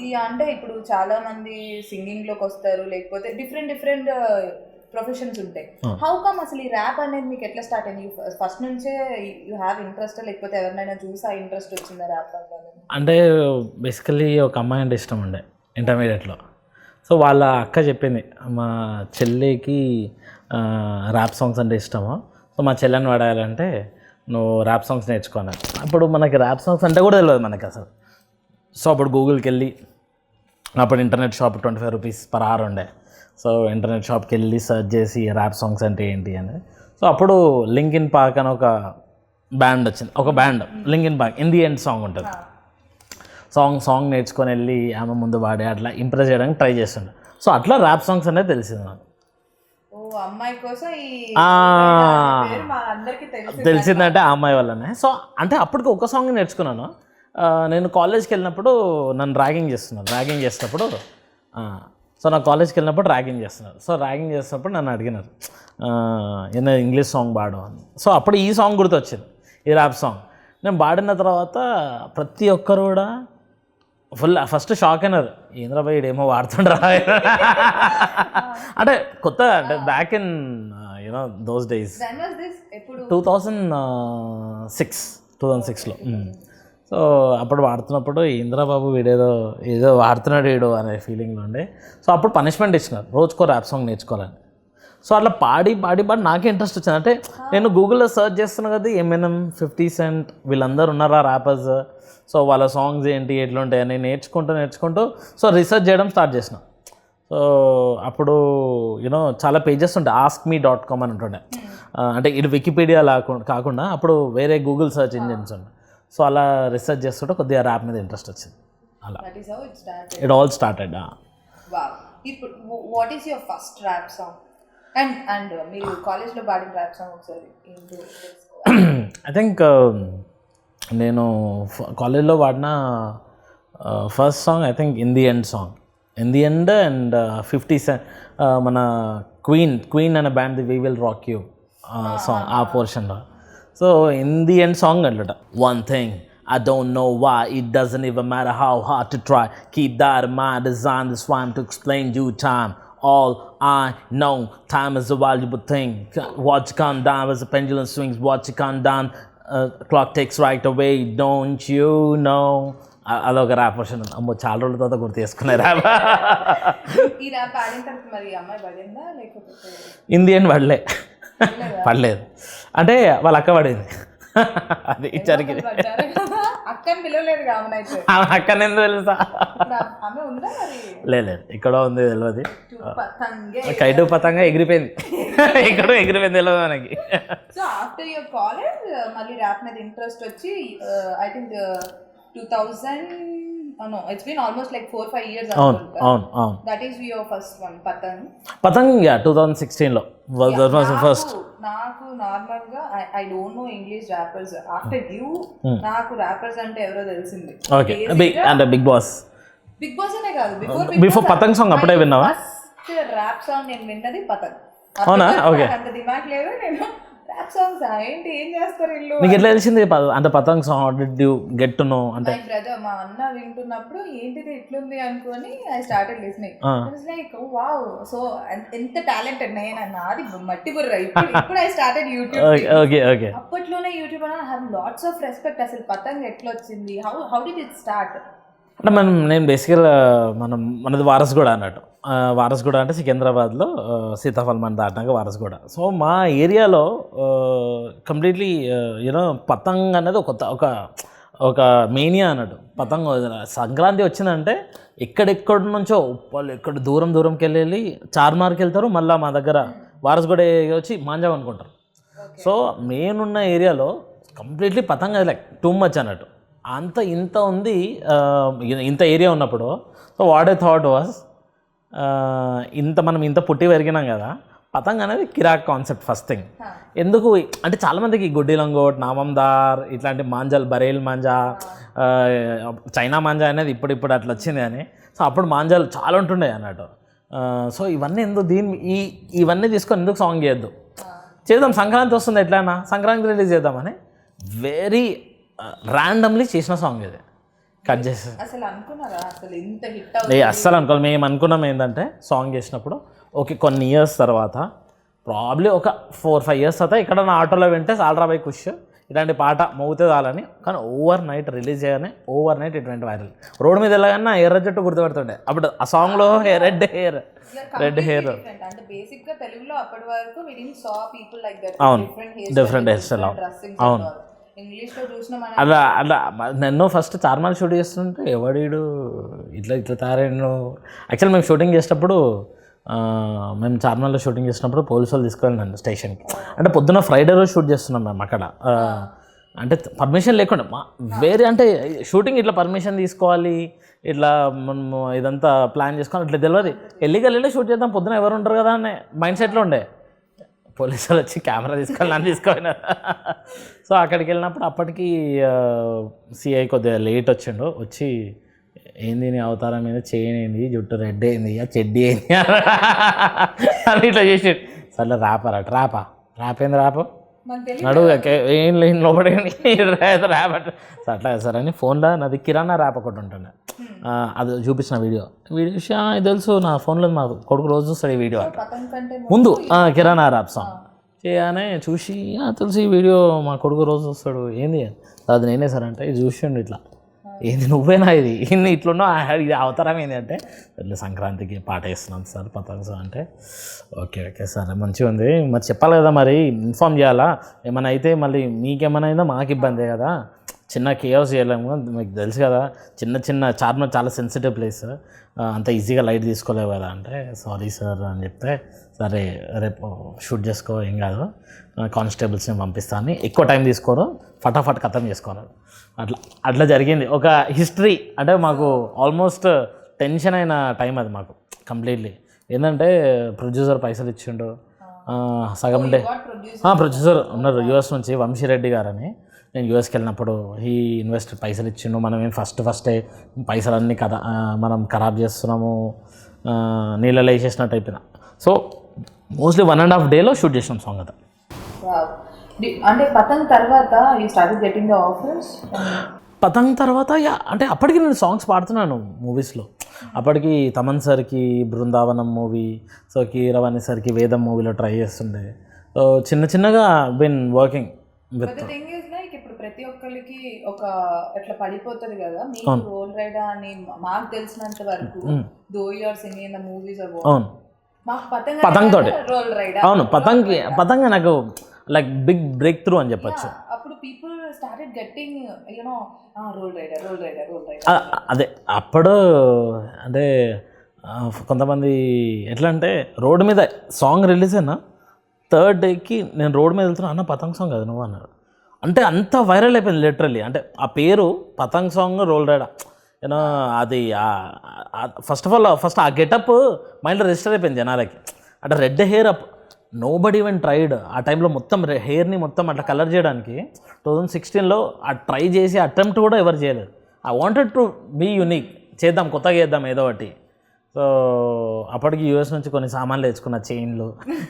ఈ అంటే ఇప్పుడు చాలా మంది సింగింగ్ లోకి వస్తారు, లేకపోతే డిఫరెంట్ డిఫరెంట్ ప్రొఫెషన్స్ ఉంటాయి. హౌ కమ్ అసలు ఈ ర్యాప్ అనేది మీకు ఎట్లా స్టార్ట్ అయింది? ఫస్ట్ నుంచే యూ హ్యావ్ ఇంట్రెస్ట్, లేకపోతే ఎవరినైనా చూసి ఆ ఇంట్రెస్ట్ వచ్చిందా ర్యాప్ అనేది? అంటే బేసికలీ ఒక అమ్మాయి అంటే ఇష్టం ఉండే ఇంటర్మీడియట్లో. సో వాళ్ళ అక్క చెప్పింది మా చెల్లికి ర్యాప్ సాంగ్స్ అంటే ఇష్టము, సో మా చెల్లెని వాడాలంటే నువ్వు ర్యాప్ సాంగ్స్ నేర్చుకున్నాను. అప్పుడు మనకి ర్యాప్ సాంగ్స్ అంటే కూడా తెలియదు మనకి అసలు. సో అప్పుడు గూగుల్కి వెళ్ళి, అప్పుడు internet shop 25 rupees per hour ఉండే. సో ఇంటర్నెట్ షాప్కి వెళ్ళి సెర్చ్ చేసి ర్యాప్ సాంగ్స్ అంటే ఏంటి అని. సో అప్పుడు లింకిన్ పార్క్ అని ఒక బ్యాండ్ వచ్చింది, ఒక band link in park in the end song ఉంటుంది. సాంగ్ నేర్చుకొని వెళ్ళి ఆమె ముందు పాడి అట్లా ఇంప్రెస్ చేయడానికి ట్రై చేస్తుండే. సో అట్లా ర్యాప్ సాంగ్స్ అనేది తెలిసింది నాకు. తెలిసిందంటే ఆ అమ్మాయి వల్లనే. సో అంటే అప్పటికి ఒక సాంగ్ నేర్చుకున్నాను. నేను కాలేజ్కి వెళ్ళినప్పుడు నన్ను ర్యాగింగ్ చేసినప్పుడు సో నా కాలేజ్కి వెళ్ళినప్పుడు ర్యాగింగ్ చేస్తున్నారు. సో ర్యాగింగ్ చేసినప్పుడు నన్ను అడిగినారు ఏదైనా ఇంగ్లీష్ సాంగ్ పాడు అని. సో అప్పుడు ఈ సాంగ్ గుర్తొచ్చింది, ఈ ర్యాప్ సాంగ్. నేను పాడిన తర్వాత ప్రతి ఒక్కరు కూడా ఫస్ట్ షాక్ అయినారు, ఏంద్రబాయ్ ఏమో వాడుతుండ్రా అంటే కొత్త, అంటే back in you know those days 2006లో. సో అప్పుడు వాడుతున్నప్పుడు ఇంద్రబాబు ఏదో వాడుతున్నాడు వీడు అనే ఫీలింగ్లో ఉండే. సో అప్పుడు పనిష్మెంట్ ఇచ్చినారు, రోజుకో ర్యాప్ సాంగ్ నేర్చుకోవాలని. సో అట్లా పాడి నాకే ఇంట్రెస్ట్ వచ్చింది. అంటే నేను గూగుల్లో సెర్చ్ చేస్తున్నా కదా, Eminem, 50 Cent వీళ్ళందరూ ఉన్నారా ర్యాపర్స్, సో వాళ్ళ సాంగ్స్ ఏంటి ఎట్లుంటాయని నేర్చుకుంటూ సో రీసెర్చ్ చేయడం స్టార్ట్ చేసిన. సో అప్పుడు యూనో చాలా పేజెస్ ఉంటాయి, askme.com అని ఉంటుండే. అంటే ఇది వికీపీడియా కాకుండా అప్పుడు వేరే గూగుల్ సెర్చ్ ఇంజిన్స్ ఉండే. సో అలా రీసెర్చ్ చేస్తుంటే కొద్దిగా ర్యాప్ మీద ఇంట్రెస్ట్ వచ్చింది. అలా ఇట్ ఆల్ స్టార్టెడ్. ఇప్పుడు what is your first rap song and మీరు కాలేజ్లో పాడిన ర్యాప్ సాంగ్ ఒకసారి? ఐ థింక్ నేను కాలేజ్లో పాడిన first song I think in the end and 50 Cent మన క్వీన్ అనే band we will rock you song ఆ పోర్షన్లో. So in the end song అట్లట, one thing I don't know why, it doesn't even matter how hard to try, keep that in mind, design this rhyme to explain due time. All I know, time is a valuable thing. Watch it come down as the pendulum swings. Watch it come down, clock takes right away. Don't you know? అదొక rap version. అమ్మో చాలా రోజుల తర్వాత గుర్తు చేసుకునే rap. ఈ rap పాడిన తర్వాత మరి అమ్మాయి పడిందా లేకపోతే? ఇన్ ది ఎండ్ పడలేదు, అంటే వాళ్ళ అక్క పడింది. అది జరిగింది. అక్కని పిలవలేదు కావునైతే. అక్కని ఎందుకు తెలుసా? లేదు ఇక్కడ ఉంది తెలియదు. కైటు పతంగా ఎగిరిపోయింది, ఇక్కడ ఎగిరిపోయింది తెలియదు మనకి. సో ఆఫ్టర్ యువర్ కాలేజ్ మళ్ళీ ర్యాప్ మీద ఇంట్రెస్ట్ వచ్చి I think 2000 no, it's been almost like 4-5 years. అవును. That is your first one, పతంగ్. Yeah, 2016లో was the first. నాకు నార్మల్ గా I don't know English rappers. After you నాకు rappers అంటే ఎవరో తెలిసింది. ఓకే, అంటే బిగ్ బాస్ అనే కాదు, బిఫోర్ పతంగ్ సాంగ్ అప్పుడే విన్నావా? ఫస్ట్ ర్యాప్ సాంగ్ నేను విన్నది పతంగ్. అవునా? ఓకే. అంత దిమాగ్ లేదు, నేను ర్యాప్ సాంగ్స్ ఏంటి ఏం చేస్తారు ఇల్లు. నీకు ఎట్లా తెలిసింది అంటే Patang song? How did you get to know? అంటే మై బ్రదర్, మా అన్న వింటున్నప్పుడు ఏంటిది ఇట్లుంది అనుకొని I started listening. It's like wow, so ఎంత టాలెంటెడ్ నేను. నాది మట్టి బుర్ర. ఇప్పుడు ఐ స్టార్టెడ్ యూట్యూబ్. ఓకే. అప్పట్లోనే యూట్యూబ్ అని I have lots of respect. అసలు పతంగ్ ఎట్లా వచ్చింది? How did it start? అంటే నేను బేసికల్గా మనది వారసుగూడ అన్నట్టు. వారసుగూడ అంటే సికింద్రాబాద్లో సీతాఫల్ మన దాటినాక వారసుగూడ. సో మా ఏరియాలో కంప్లీట్లీ యూనో పతంగ్ అనేది ఒక మేనియా అన్నట్టు. పతంగ్ సంక్రాంతి వచ్చిందంటే ఎక్కడెక్కడి నుంచో వాళ్ళు ఎక్కడ దూరంకి వెళ్ళి చార్మార్కి వెళ్తారు, మళ్ళీ మా దగ్గర వారసుగూడ వచ్చి మాంజాం అనుకుంటారు. సో మేనున్న ఏరియాలో కంప్లీట్లీ పతంగ్ అది లైక్ టూ మచ్ అన్నట్టు. ఇంత ఉంది, ఇంత ఏరియా ఉన్నప్పుడు. So what I thought was, మనం ఇంత పుట్టి పెరిగినాం కదా, పతంగ్ అనేది కిరాక్ కాన్సెప్ట్ ఫస్ట్ థింగ్. ఎందుకు అంటే చాలామందికి గుడ్డి లంగోట్, నామందార్ ఇట్లాంటి మాంజాలు, బరేల్ మాంజా, చైనా మాంజా అనేది ఇప్పుడు అట్లా వచ్చింది అని. సో అప్పుడు మాంజాలు చాలా ఉంటుండే అన్నట్టు. సో ఇవన్నీ ఇవన్నీ తీసుకొని ఎందుకు సాంగ్ చేద్దాం, సంక్రాంతి వస్తుంది ఎట్లయినా సంక్రాంతి రిలీజ్ చేద్దామని వెరీ ర్యాండమ్లీ చేసిన సాంగ్ ఇది. కట్ చేసి అసలు అనుకున్నారా అసలు ఇంత హిట్ అస్సలు అనుకోవాలి. మేము అనుకున్నాం ఏంటంటే సాంగ్ చేసినప్పుడు ఓకే కొన్ని ఇయర్స్ తర్వాత ప్రాబ్లీ ఒక 4-5 ఇయర్స్ తర్వాత ఇక్కడ నా ఆటోలో వింటే సాల్రా బై కుష్ ఇలాంటి పాట మోగితే చాలని, కానీ ఓవర్ నైట్ రిలీజ్ చేయగానే ఓవర్ నైట్ ఇటువంటి వైరల్. రోడ్ మీద వెళ్ళగానే ఎర్ర జట్టు గుర్తుపెడుతుండే అప్పుడు ఆ సాంగ్లో రెడ్ హెయిర్ అంటే బేసిక్ గా తెలుగులో అప్పటి వరకు we didn't saw people like that. అవును, డిఫరెంట్ హెయిర్ స్టైల్. అవును, ఇంగ్లీష్ లో చూసిన అలా నన్ను ఫస్ట్ చార్మాల్ షూట్ చేస్తుంటే ఎవడీడు ఇట్లా తయారైన. యాక్చువల్ మేము షూటింగ్ చేసేటప్పుడు మేము చార్మాల్లో షూటింగ్ చేసినప్పుడు పోలీసు వాళ్ళు తీసుకెళ్ళినండి స్టేషన్కి. అంటే పొద్దున్న ఫ్రైడే రోజు షూట్ చేస్తున్నాం మేము అక్కడ. అంటే పర్మిషన్ లేకుండా వేరే అంటే షూటింగ్ ఇట్లా పర్మిషన్ తీసుకోవాలి, ఇట్లా మనము ఇదంతా ప్లాన్ చేసుకోవాలి ఇట్లా తెలియదు. వెళ్ళి షూట్ చేద్దాం పొద్దున ఎవరు ఉంటారు కదా అని మైండ్ సెట్లో ఉండే. పోలీసు వాళ్ళు వచ్చి కెమెరా తీసుకొని నన్ను తీసుకుపోయినారు. సో అక్కడికి వెళ్ళినప్పుడు అప్పటికి సిఐ కొద్దిగా లేట్ వచ్చిండు. వచ్చి ఏంది నీ అవతారం మీద చేయనేంది, జుట్టు రెడ్ అయింది, చెడ్డీ అయింది అని ఇట్లా చేసి సర్లే ర్యాప్ ఏంది నడువు ఏం లేని లోపడి ర్యాప్ అట్లా సార్ అని ఫోన్లో నాది కిరాణా ర్యాప్ ఒకటి ఉంటుండే. అది చూపించిన వీడియో ఇది తెలుసు నా ఫోన్లో మా కొడుకు రోజు చూస్తాడు ఈ వీడియో ముందు కిరాణా ర్యాప్ సాంగ్ చేయగానే చూసి తెలుసు ఈ వీడియో మా కొడుకు రోజు చూస్తాడు. ఏంది అది నేనే సార్ అంటే ఇది చూసిండు ఇట్లా ఏంది నువ్వేనా ఇది ఇన్ని ఇట్లున్నా ఇది అవతారం ఏంది అంటే సంక్రాంతికి పాట వేస్తున్నాం సార్ పతంగ్ సార్ అంటే ఓకే సార్ మంచిగా ఉంది మరి చెప్పాలి కదా మరి ఇన్ఫామ్ చేయాలా ఏమైనా అయితే మళ్ళీ మీకేమైనా అయిందో మాకు ఇబ్బందే కదా చిన్న కేవ్స్ చేయలేము మీకు తెలుసు కదా చిన్న చార్మినార్ చాలా సెన్సిటివ్ ప్లేస్ అంత ఈజీగా లైట్ తీసుకోలేవు కదా అంటే సారీ సార్ అని చెప్తే సరే రేపు షూట్ చేసుకో ఏం కాదు కానిస్టేబుల్స్ని పంపిస్తాను ఎక్కువ టైం తీసుకోరు ఫటాఫట్ ఖతం చేసుకోవాలి అట్లా జరిగింది ఒక హిస్టరీ. అంటే మాకు ఆల్మోస్ట్ టెన్షన్ అయిన టైం అది మాకు కంప్లీట్లీ. ఏంటంటే ప్రొడ్యూసర్ పైసలు ఇచ్చిండు సగం డే. ప్రొడ్యూసర్ ఉన్నారు యూఎస్ నుంచి వంశీరెడ్డి గారని. నేను యూఎస్కి వెళ్ళినప్పుడు ఈ ఇన్వెస్టర్ పైసలు ఇచ్చిండు. మనం ఏం ఫస్టే పైసలన్నీ కదా మనం ఖరాబ్ చేస్తున్నాము నీళ్ళలో వేసేసినట్టు అయిపోయినా. సో మోస్ట్లీ 1.5 డేలో షూట్ చేసినాం సాంగ్ అది. అంటే పతంగ్ తర్వాత you started getting the offers. Patang తర్వాత అంటే అప్పటికి నేను సాంగ్స్ పాడుతున్నాను మూవీస్లో. అప్పటికి తమన్ సార్కి బృందావనం మూవీ, సో కీరవాణి సార్కి వేదం మూవీలో ట్రై చేస్తుండే. సో చిన్నగా బిన్ వర్కింగ్ విత్. ఇప్పుడు ప్రతి ఒక్కరికి ఒక ఎట్లా పడిపోతుంది కదా మీకు రోల్ రైడర్ అని మాకు తెలిసినంత వరకు though you are singing in the movies or అవును మాకు పతంగ్ తోటి రోల్ రైడర్. అవును పతంగ్ నాకు లైక్ బిగ్ బ్రేక్ త్రూ అని చెప్పచ్చు. అప్పుడు people started getting you know roll rider. అదే అప్పుడు అంటే కొంతమంది ఎట్లా అంటే రోడ్డు మీద సాంగ్ రిలీజ్ అయినా 3rd డేకి నేను రోడ్డు మీద వెళ్తున్నా అన్న పతంగ్ సాంగ్ కదా నువ్వు అన్నారు. అంటే అంత వైరల్ అయిపోయింది లిటరల్లీ. అంటే ఆ పేరు Patang song roll rider you know అది ఫస్ట్ ఆఫ్ ఆల్ ఆ గెటప్ మైండ్లో రిజిస్టర్ అయిపోయింది జనాలకి. అంటే red hair up nobody even tried. ఆ టైంలో మొత్తం హెయిర్ని మొత్తం అట్లా కలర్ చేయడానికి 2016లో ఆ ట్రై చేసి అటెంప్ట్ కూడా ఎవరు చేయలేదు. I wanted to be unique, చేద్దాం కొత్తగా చేద్దాం ఏదో ఒకటి. సో అప్పటికి యూఎస్ నుంచి కొన్ని సామాన్లు తెచ్చుకున్నా, చైన్లు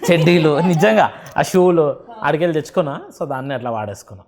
చెడ్డీలు నిజంగా ఆ షూలు అడికెళ్ళి తెచ్చుకున్నా. సో దాన్ని అట్లా వాడేసుకున్నా.